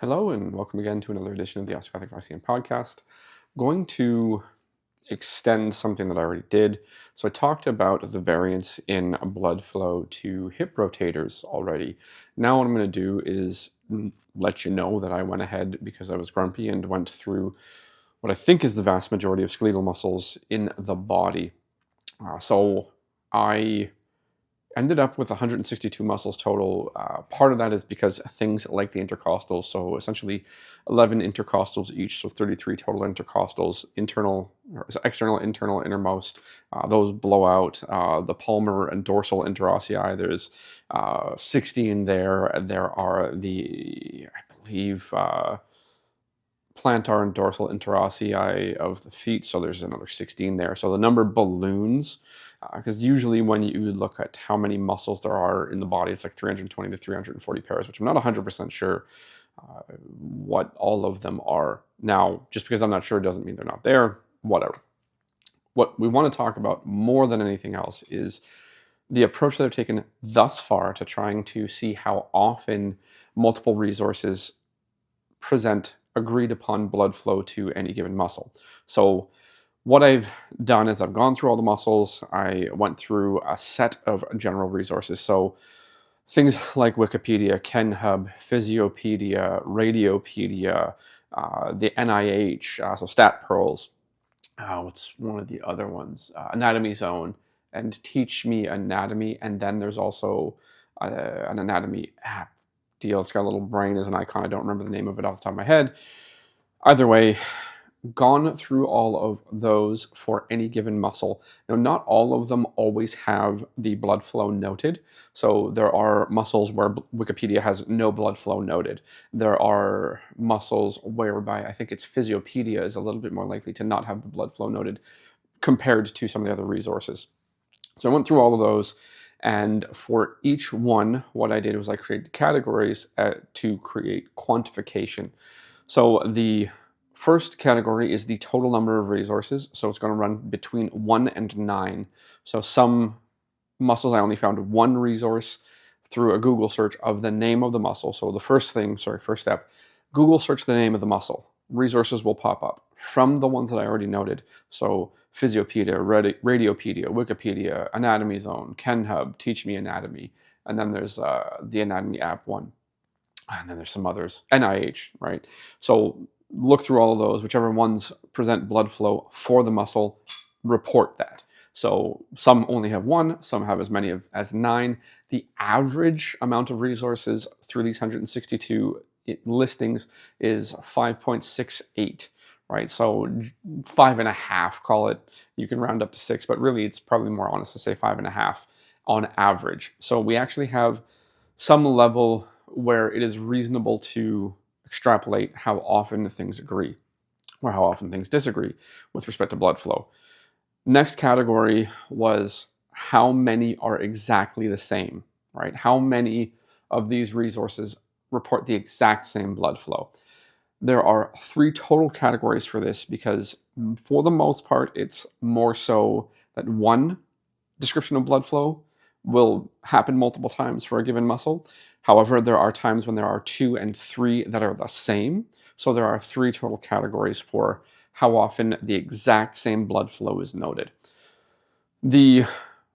Hello and welcome again to another edition of the Osteopathic Lyceum podcast. Going to extend something that I already did. So I talked about the variance in blood flow to hip rotators already. Now what I'm going to do is let you know that I went ahead because I was grumpy and went through what I think is the vast majority of skeletal muscles in the body. So I ended up with 162 muscles total. Part of that is because things like the intercostals, so essentially 11 intercostals each, so 33 total intercostals, external, internal, innermost, those blow out. The palmar and dorsal interossei, there's 16 there. There are I believe, plantar and dorsal interossei of the feet, so there's another 16 there. So the number balloons, because usually when you look at how many muscles there are in the body, it's like 320 to 340 pairs, which I'm not 100% sure what all of them are. Now, just because I'm not sure doesn't mean they're not there, whatever. What we want to talk about more than anything else is the approach that I've taken thus far to trying to see how often multiple resources present agreed upon blood flow to any given muscle. So what I've done is I've gone through all the muscles. I went through a set of general resources. So things like Wikipedia, KenHub, Physiopedia, Radiopedia, the NIH, so StatPearls. What's one of the other ones? Anatomy Zone and Teach Me Anatomy. And then there's also an anatomy app deal. It's got a little brain as an icon. I don't remember the name of it off the top of my head. Either way, gone through all of those for any given muscle. Now, not all of them always have the blood flow noted. So there are muscles where Wikipedia has no blood flow noted. There are muscles whereby I think it's Physiopedia is a little bit more likely to not have the blood flow noted compared to some of the other resources. So I went through all of those. And for each one, what I did was I created categories to create quantification. So the first category is the total number of resources. So it's going to run between 1 and 9. So some muscles I only found one resource through a Google search of the name of the muscle. So the first step, Google search the name of the muscle. Resources will pop up from the ones that I already noted. So Physiopedia, Radiopedia, Wikipedia, Anatomy Zone, KenHub, Teach Me Anatomy, and then there's the Anatomy app one. And then there's some others, NIH, right? So look through all of those, whichever ones present blood flow for the muscle, report that. So some only have one, some have as many as 9. The average amount of resources through these 162 listings is 5.68, right? So 5.5, call it. You can round up to 6, but really it's probably more honest to say 5.5 on average. So we actually have some level where it is reasonable to extrapolate how often things agree or how often things disagree with respect to blood flow. Next category was how many are exactly the same, right? How many of these resources report the exact same blood flow? There are 3 total categories for this because for the most part, it's more so that one description of blood flow will happen multiple times for a given muscle. However, there are times when there are 2 and 3 that are the same. So there are 3 total categories for how often the exact same blood flow is noted. The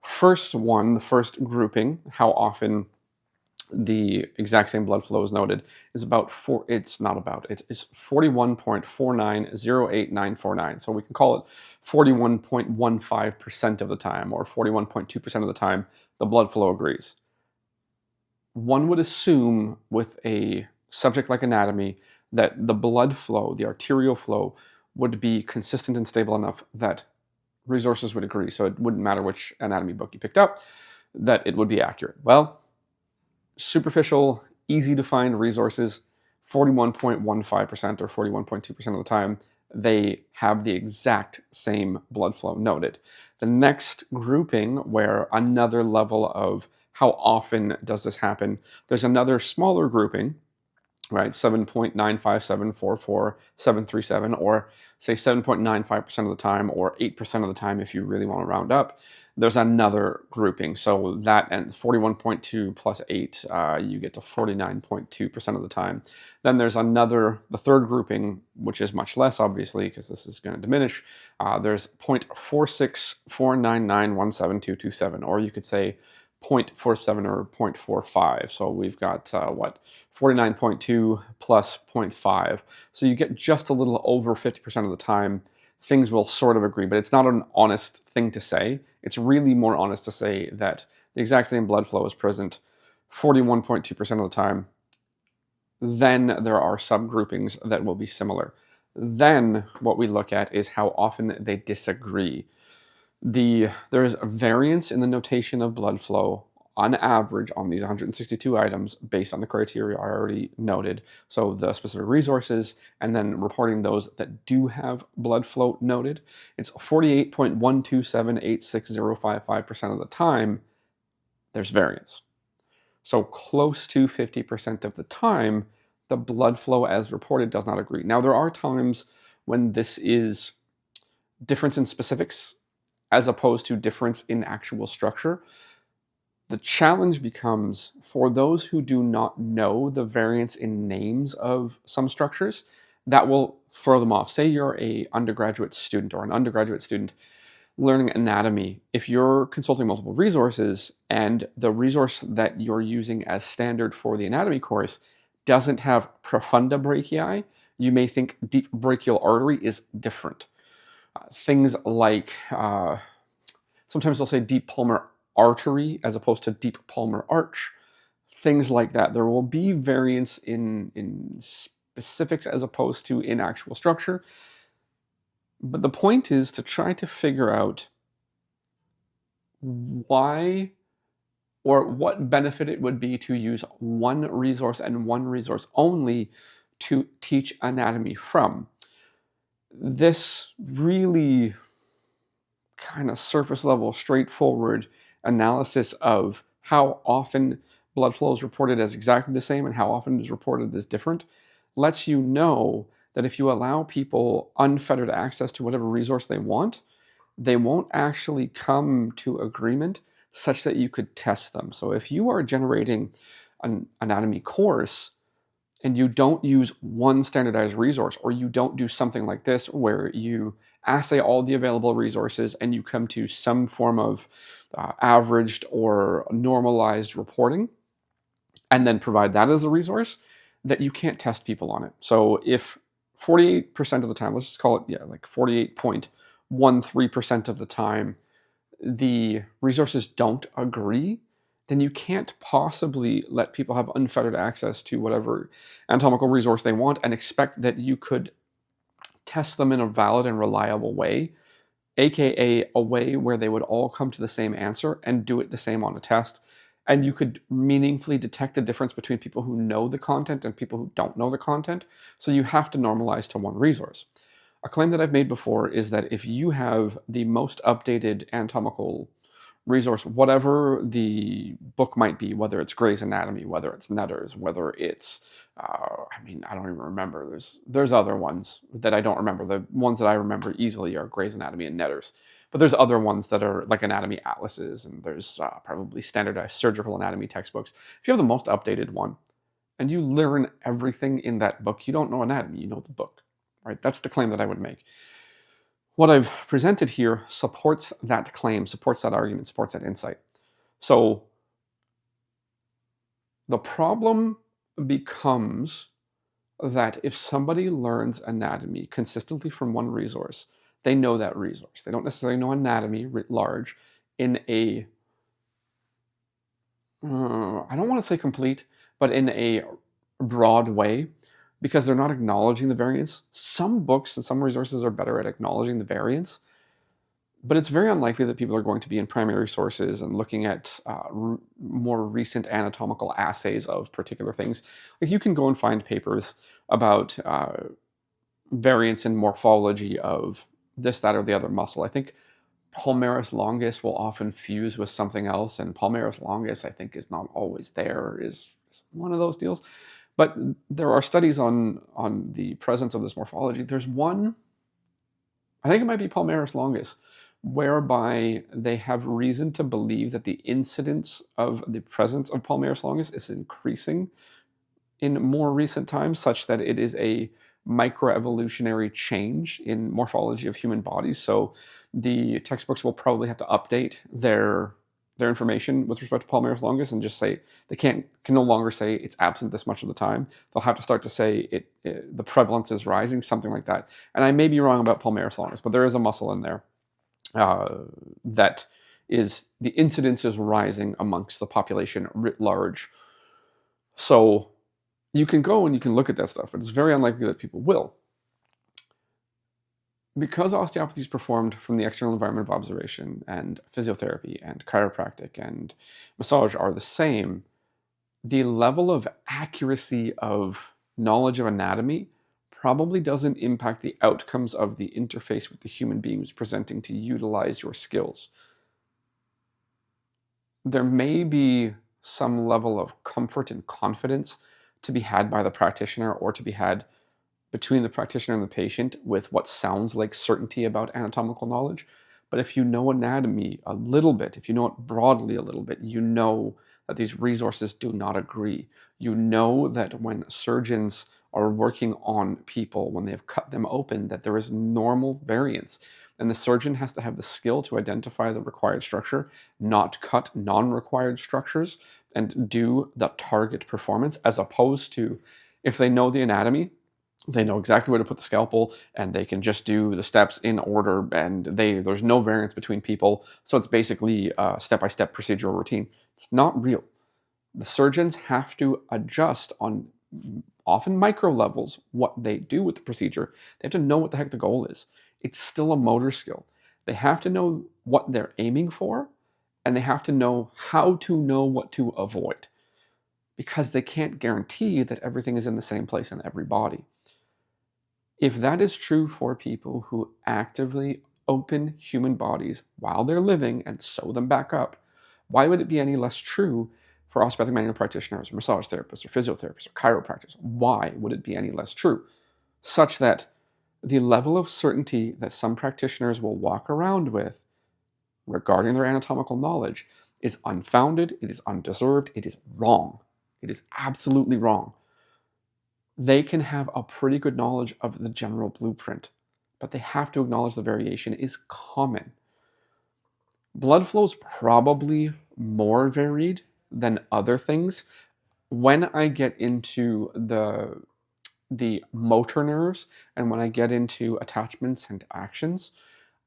first one, the first grouping, how often the exact same blood flow is noted, is it's 41.4908949. So we can call it 41.15% of the time or 41.2% of the time the blood flow agrees. One would assume with a subject like anatomy that the blood flow, the arterial flow, would be consistent and stable enough that resources would agree. So it wouldn't matter which anatomy book you picked up, that it would be accurate. Well, superficial, easy to find resources, 41.15% or 41.2% of the time, they have the exact same blood flow noted. The next grouping, where another level of how often does this happen, there's another smaller grouping right? 7.95744,737, or say 7.95% of the time, or 8% of the time if you really want to round up. There's another grouping. So that and 41.2 plus 8, you get to 49.2% of the time. Then there's the third grouping, which is much less, obviously, because this is going to diminish. There's 0.4649917227, or you could say 0.47 or 0.45. So we've got 49.2 plus 0.5. So you get just a little over 50% of the time things will sort of agree, but it's not an honest thing to say. It's really more honest to say that the exact same blood flow is present 41.2% of the time. Then there are subgroupings that will be similar. Then what we look at is how often they disagree. There's a variance in the notation of blood flow on average on these 162 items based on the criteria I already noted. So the specific resources, and then reporting those that do have blood flow noted. It's 48.12786,055% of the time there's variance. So close to 50% of the time, the blood flow as reported does not agree. Now, there are times when this is difference in specifics as opposed to difference in actual structure. The challenge becomes for those who do not know the variance in names of some structures, that will throw them off. Say you're an undergraduate student or an undergraduate student learning anatomy. If you're consulting multiple resources and the resource that you're using as standard for the anatomy course doesn't have profunda brachii, you may think deep brachial artery is different. Things like, sometimes they'll say deep palmar artery as opposed to deep palmar arch. Things like that. There will be variance in specifics as opposed to in actual structure. But the point is to try to figure out why or what benefit it would be to use one resource and one resource only to teach anatomy from. This really kind of surface level, straightforward analysis of how often blood flow is reported as exactly the same and how often it is reported as different lets you know that if you allow people unfettered access to whatever resource they want, they won't actually come to agreement such that you could test them. So if you are generating an anatomy course and you don't use one standardized resource, or you don't do something like this where you assay all the available resources and you come to some form of averaged or normalized reporting, and then provide that as a resource, that you can't test people on it. So if 48% of the time, let's just call it, like 48.13% of the time, the resources don't agree, then you can't possibly let people have unfettered access to whatever anatomical resource they want and expect that you could test them in a valid and reliable way, aka a way where they would all come to the same answer and do it the same on a test. And you could meaningfully detect a difference between people who know the content and people who don't know the content. So you have to normalize to one resource. A claim that I've made before is that if you have the most updated anatomical resource, whatever the book might be, whether it's Gray's Anatomy, whether it's Netter's, whether it's, I don't even remember. There's other ones that I don't remember. The ones that I remember easily are Gray's Anatomy and Netter's. But there's other ones that are like anatomy atlases, and there's probably standardized surgical anatomy textbooks. If you have the most updated one and you learn everything in that book, you don't know anatomy, you know the book, right? That's the claim that I would make. What I've presented here supports that claim, supports that argument, supports that insight. So the problem becomes that if somebody learns anatomy consistently from one resource, they know that resource. They don't necessarily know anatomy writ large in a, I don't want to say complete, but in a broad way, because they're not acknowledging the variance. Some books and some resources are better at acknowledging the variance, but it's very unlikely that people are going to be in primary sources and looking at more recent anatomical assays of particular things. Like you can go and find papers about variance in morphology of this, that, or the other muscle. I think palmaris longus will often fuse with something else, and palmaris longus, I think, is not always there, is one of those deals. But there are studies on the presence of this morphology. There's one, I think it might be palmaris longus, whereby they have reason to believe that the incidence of the presence of palmaris longus is increasing in more recent times, such that it is a microevolutionary change in morphology of human bodies. So the textbooks will probably have to update their information with respect to palmaris longus and just say they can no longer say it's absent this much of the time. They'll have to start to say the prevalence is rising, something like that. And I may be wrong about palmaris longus, but there is a muscle in there that is, the incidence is rising amongst the population writ large. So you can go and you can look at that stuff, but it's very unlikely that people will. Because osteopathy is performed from the external environment of observation, and physiotherapy and chiropractic and massage are the same, the level of accuracy of knowledge of anatomy probably doesn't impact the outcomes of the interface with the human being who's presenting to utilize your skills. There may be some level of comfort and confidence to be had by the practitioner, or to be had between the practitioner and the patient, with what sounds like certainty about anatomical knowledge. But if you know anatomy a little bit, if you know it broadly a little bit, you know that these resources do not agree. You know that when surgeons are working on people, when they have cut them open, that there is normal variance. And the surgeon has to have the skill to identify the required structure, not cut non-required structures, and do the target performance, as opposed to, if they know the anatomy, they know exactly where to put the scalpel, and they can just do the steps in order, and there's no variance between people. So it's basically a step-by-step procedural routine. It's not real. The surgeons have to adjust on often micro levels what they do with the procedure. They have to know what the heck the goal is. It's still a motor skill. They have to know what they're aiming for, and they have to know how to know what to avoid, because they can't guarantee that everything is in the same place in every body. If that is true for people who actively open human bodies while they're living and sew them back up, why would it be any less true for osteopathic manual practitioners, or massage therapists, or physiotherapists, or chiropractors? Why would it be any less true? Such that the level of certainty that some practitioners will walk around with regarding their anatomical knowledge is unfounded, it is undeserved, it is wrong. It is absolutely wrong. They can have a pretty good knowledge of the general blueprint, but they have to acknowledge the variation is common. Blood flow is probably more varied than other things. When I get into the motor nerves, and when I get into attachments and actions,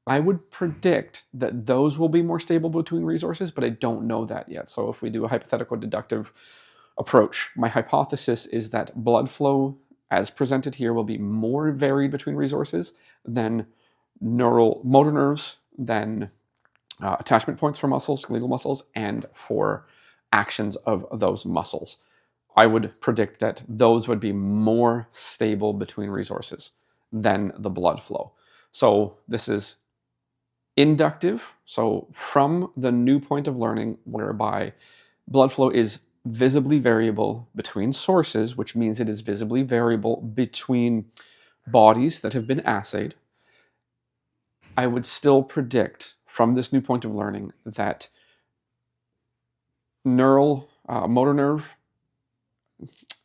I would predict that those will be more stable between resources, but I don't know that yet. So if we do a hypothetical deductive approach, my hypothesis is that blood flow, as presented here, will be more varied between resources than motor nerves, than attachment points for muscles, skeletal muscles, and for actions of those muscles. I would predict that those would be more stable between resources than the blood flow. So this is inductive, so from the new point of learning, whereby blood flow is visibly variable between sources, which means it is visibly variable between bodies that have been assayed. I would still predict from this new point of learning that motor nerve,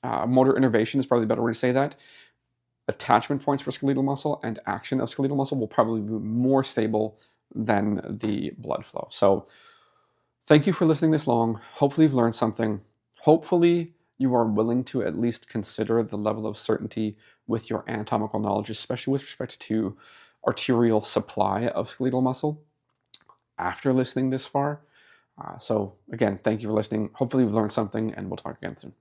motor innervation is probably a better way to say that, attachment points for skeletal muscle and action of skeletal muscle will probably be more stable than the blood flow. So thank you for listening this long. Hopefully you've learned something. Hopefully you are willing to at least consider the level of certainty with your anatomical knowledge, especially with respect to arterial supply of skeletal muscle, after listening this far. So again, thank you for listening. Hopefully you've learned something, and we'll talk again soon.